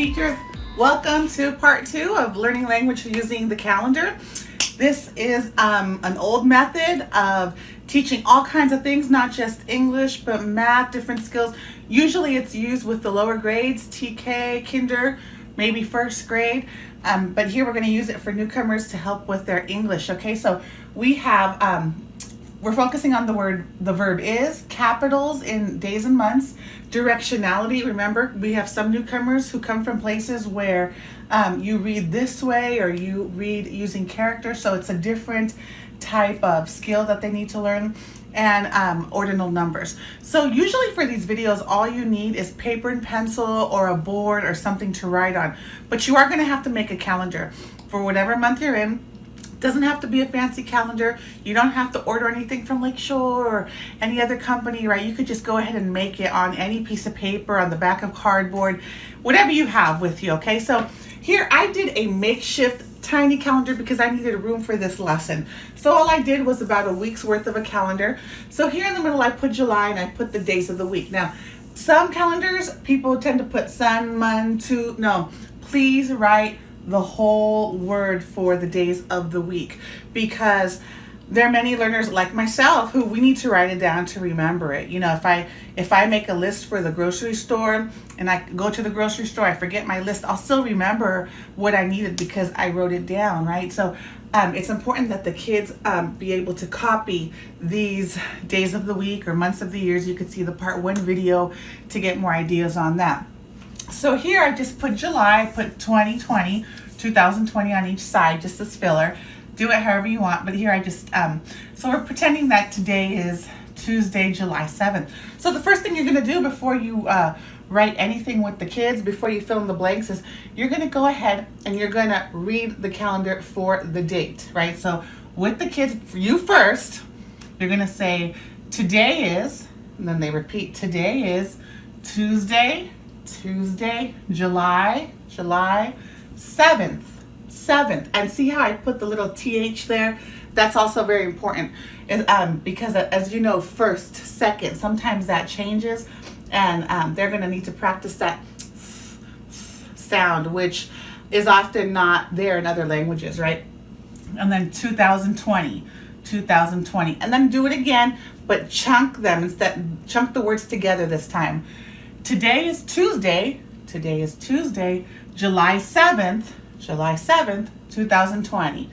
teachers. Welcome to part 2 of learning language using the calendar. This is an old method of teaching all kinds of things, not just English, but math, different skills. Usually it's used with the lower grades, TK, kinder, maybe first grade. But here we're going to use it for newcomers to help with their English. Okay, so we have we're focusing on the verb is, capitals in days and months, directionality. Remember, we have some newcomers who come from places where you read this way or you read using characters, so it's a different type of skill that they need to learn, and ordinal numbers. So usually for these videos, all you need is paper and pencil or a board or something to write on, but you are going to have to make a calendar for whatever month you're in. Doesn't have to be a fancy calendar. You don't have to order anything from Lakeshore or any other company, right? You could just go ahead and make it on any piece of paper, on the back of cardboard, whatever you have with you, okay? So here I did a makeshift tiny calendar because I needed a room for this lesson. So all I did was about a week's worth of a calendar. So here in the middle I put July and I put the days of the week. Now, some calendars, people tend to put sun, month, to, no, please write the whole word for the days of the week, because there are many learners like myself who we need to write it down to remember it. You know, if I make a list for the grocery store and I go to the grocery store, I forget my list, I'll still remember what I needed because I wrote it down, right? So it's important that the kids be able to copy these days of the week or months of the years. You could see the part 1 video to get more ideas on that. So here I just put July, I put 2020 on each side, just as filler. Do it however you want, but here I just, so we're pretending that today is Tuesday, July 7th. So the first thing you're gonna do before you write anything with the kids, before you fill in the blanks, is you're gonna go ahead and you're gonna read the calendar for the date, right? So with the kids, for you first, you're gonna say, today is, and then they repeat, today is Tuesday, July 7th. And see how I put the little TH there? That's also very important, because as you know, first, second, sometimes that changes, and they're going to need to practice that sound, which is often not there in other languages, right? And then 2020, and then do it again, but chunk them instead, chunk the words together this time. Today is Tuesday, July 7th, 2020.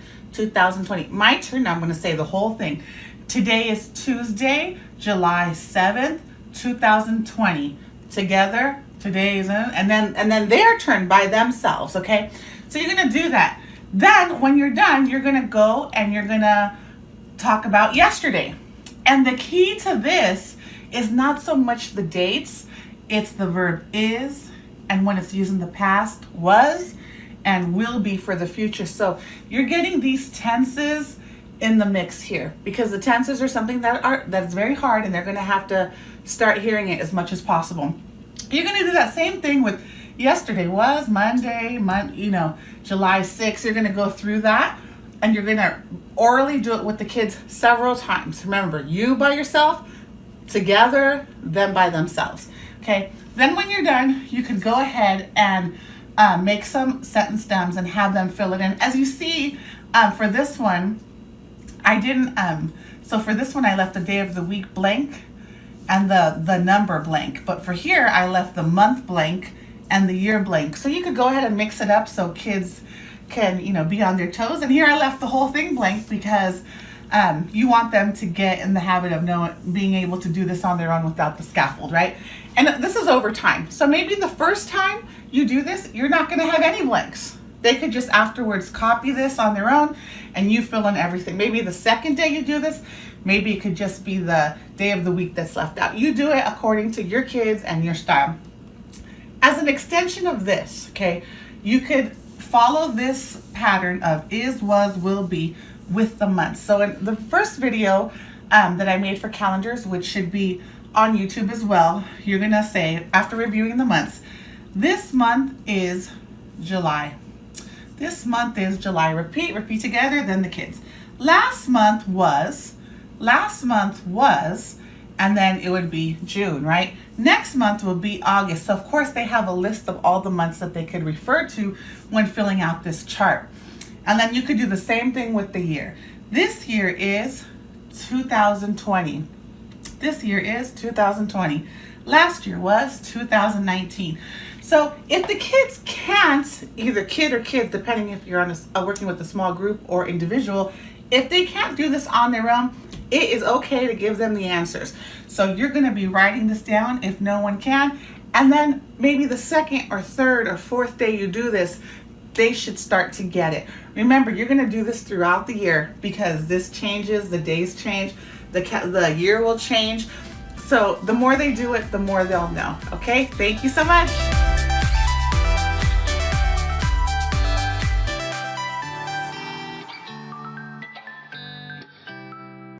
My turn, now I'm going to say the whole thing. Today is Tuesday, July 7th, 2020. Together, today is, and then their turn by themselves, okay? So you're going to do that. Then when you're done, you're going to go and you're going to talk about yesterday. And the key to this is not so much the dates, it's the verb is, and when it's used in the past, was, and will be for the future. So you're getting these tenses in the mix here, because the tenses are something that's very hard, and they're going to have to start hearing it as much as possible. You're going to do that same thing with yesterday was, Monday, July 6th. You're going to go through that, and you're going to orally do it with the kids several times. Remember, you by yourself, together, them by themselves. Okay, then when you're done, you can go ahead and make some sentence stems and have them fill it in. As you see, for this one, I didn't, so for this one, I left the day of the week blank and the number blank. But for here, I left the month blank and the year blank. So you could go ahead and mix it up so kids can, be on their toes. And here I left the whole thing blank because you want them to get in the habit of being able to do this on their own without the scaffold, right? And this is over time. So maybe the first time you do this, you're not going to have any blanks. They could just afterwards copy this on their own and you fill in everything. Maybe the second day you do this, maybe it could just be the day of the week that's left out. You do it according to your kids and your style. As an extension of this, okay, you could follow this pattern of is, was, will be with the months. So in the first video that I made for calendars, which should be on YouTube as well, you're gonna say, after reviewing the months, this month is July. This month is July. Repeat together, then the kids. Last month was, and then it would be June, right? Next month will be August. So of course they have a list of all the months that they could refer to when filling out this chart. And then you could do the same thing with the year. This year is 2020. This year is 2020. Last year was 2019. So if the kids can't, either kid or kids, depending if you're on working with a small group or individual, if they can't do this on their own, it is okay to give them the answers. So you're going to be writing this down if no one can. And then maybe the second or third or fourth day you do this, they should start to get it. Remember, you're going to do this throughout the year because this changes, the days change, the year will change. So the more they do it, the more they'll know. Okay? Thank you so much.